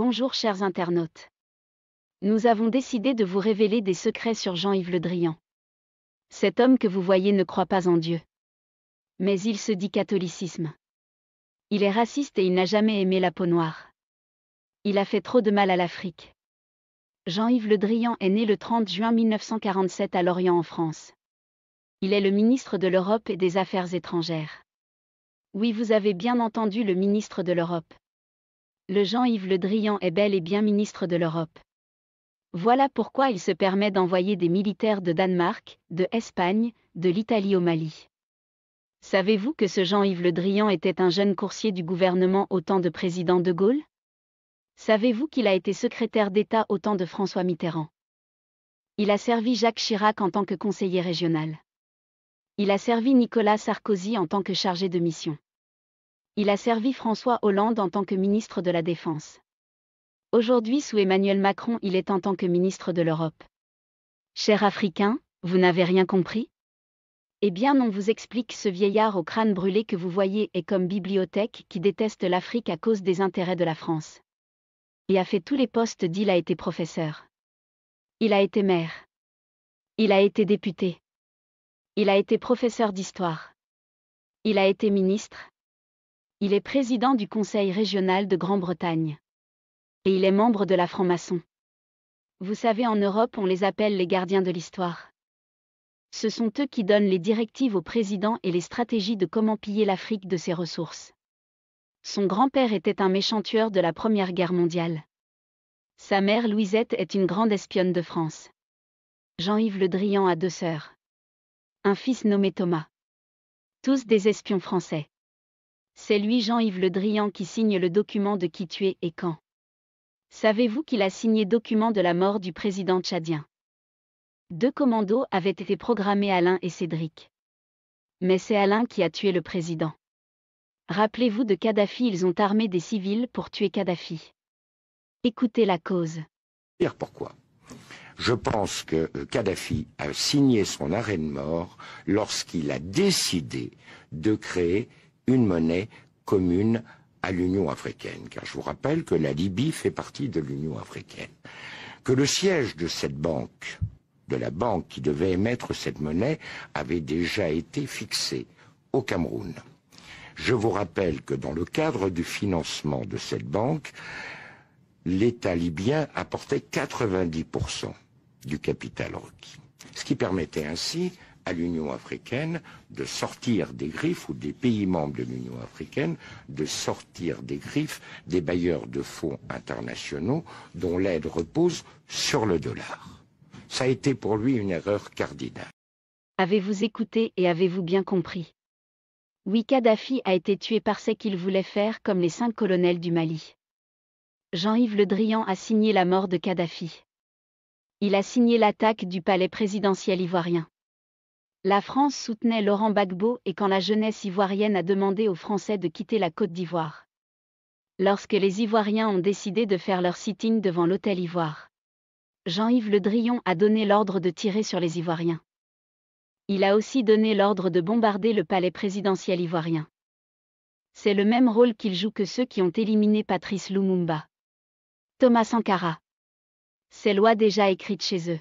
Bonjour chers internautes. Nous avons décidé de vous révéler des secrets sur Jean-Yves Le Drian. Cet homme que vous voyez ne croit pas en Dieu. Mais il se dit catholicisme. Il est raciste et il n'a jamais aimé la peau noire. Il a fait trop de mal à l'Afrique. Jean-Yves Le Drian est né le 30 juin 1947 à Lorient en France. Il est le ministre de l'Europe et des Affaires étrangères. Oui, vous avez bien entendu, le ministre de l'Europe. Le Jean-Yves Le Drian est bel et bien ministre de l'Europe. Voilà pourquoi il se permet d'envoyer des militaires de Danemark, de Espagne, de l'Italie au Mali. Savez-vous que ce Jean-Yves Le Drian était un jeune coursier du gouvernement au temps de président de Gaulle? Savez-vous qu'il a été secrétaire d'État au temps de François Mitterrand? Il a servi Jacques Chirac en tant que conseiller régional. Il a servi Nicolas Sarkozy en tant que chargé de mission. Il a servi François Hollande en tant que ministre de la Défense. Aujourd'hui, sous Emmanuel Macron, il est en tant que ministre de l'Europe. Chers Africains, vous n'avez rien compris? Eh bien, on vous explique. Ce vieillard au crâne brûlé que vous voyez est comme bibliothèque qui déteste l'Afrique à cause des intérêts de la France. Et a fait tous les postes. Il a été professeur. Il a été maire. Il a été député. Il a été professeur d'histoire. Il a été ministre. Il est président du Conseil régional de Grande-Bretagne. Et il est membre de la franc-maçon. Vous savez, en Europe, on les appelle les gardiens de l'histoire. Ce sont eux qui donnent les directives au président et les stratégies de comment piller l'Afrique de ses ressources. Son grand-père était un méchant tueur de la Première Guerre mondiale. Sa mère Louisette est une grande espionne de France. Jean-Yves Le Drian a 2 sœurs. Un fils nommé Thomas. Tous des espions français. C'est lui, Jean-Yves Le Drian, qui signe le document de qui tuer et quand. Savez-vous qu'il a signé document de la mort du président tchadien? 2 commandos avaient été programmés, Alain et Cédric. Mais c'est Alain qui a tué le président. Rappelez-vous de Kadhafi, ils ont armé des civils pour tuer Kadhafi. Écoutez la cause. Pourquoi? Je pense que Kadhafi a signé son arrêt de mort lorsqu'il a décidé de créer une monnaie commune à l'Union africaine, car je vous rappelle que la Libye fait partie de l'Union africaine, que le siège de cette banque, de la banque qui devait émettre cette monnaie, avait déjà été fixé au Cameroun. Je vous rappelle que dans le cadre du financement de cette banque, l'État libyen apportait 90% du capital requis, ce qui permettait ainsi à l'Union africaine de sortir des griffes, ou des pays membres de l'Union africaine, de sortir des griffes des bailleurs de fonds internationaux dont l'aide repose sur le dollar. Ça a été pour lui une erreur cardinale. Avez-vous écouté et avez-vous bien compris? Oui, Kadhafi a été tué parce qu'il voulait faire comme les 5 colonels du Mali. Jean-Yves Le Drian a signé la mort de Kadhafi. Il a signé l'attaque du palais présidentiel ivoirien. La France soutenait Laurent Gbagbo et quand la jeunesse ivoirienne a demandé aux Français de quitter la Côte d'Ivoire. Lorsque les Ivoiriens ont décidé de faire leur sitting devant l'hôtel Ivoire, Jean-Yves Le Drian a donné l'ordre de tirer sur les Ivoiriens. Il a aussi donné l'ordre de bombarder le palais présidentiel ivoirien. C'est le même rôle qu'il joue que ceux qui ont éliminé Patrice Lumumba. Thomas Sankara. Ces lois déjà écrites chez eux.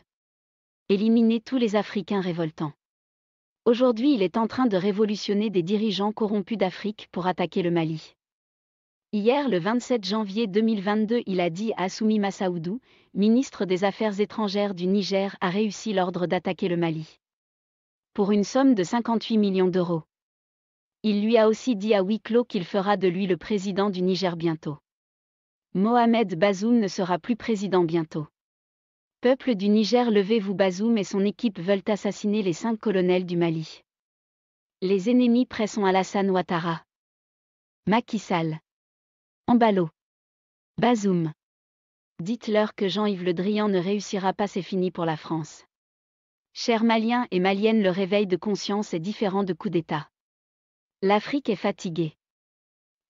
Éliminer tous les Africains révoltants. Aujourd'hui, il est en train de révolutionner des dirigeants corrompus d'Afrique pour attaquer le Mali. Hier, le 27 janvier 2022, il a dit à Assoumi Massaoudou, ministre des Affaires étrangères du Niger, a réussi l'ordre d'attaquer le Mali. Pour une somme de 58 millions d'euros. Il lui a aussi dit à huis clos qu'il fera de lui le président du Niger bientôt. Mohamed Bazoum ne sera plus président bientôt. Peuple du Niger, levez-vous, Bazoum et son équipe veulent assassiner les 5 colonels du Mali. Les ennemis prêts sont Alassane Ouattara, Macky Sall, Embalo, Bazoum. Dites-leur que Jean-Yves Le Drian ne réussira pas, c'est fini pour la France. Chers Maliens et Maliennes, le réveil de conscience est différent de coup d'État. L'Afrique est fatiguée.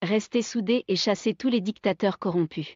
Restez soudés et chassez tous les dictateurs corrompus.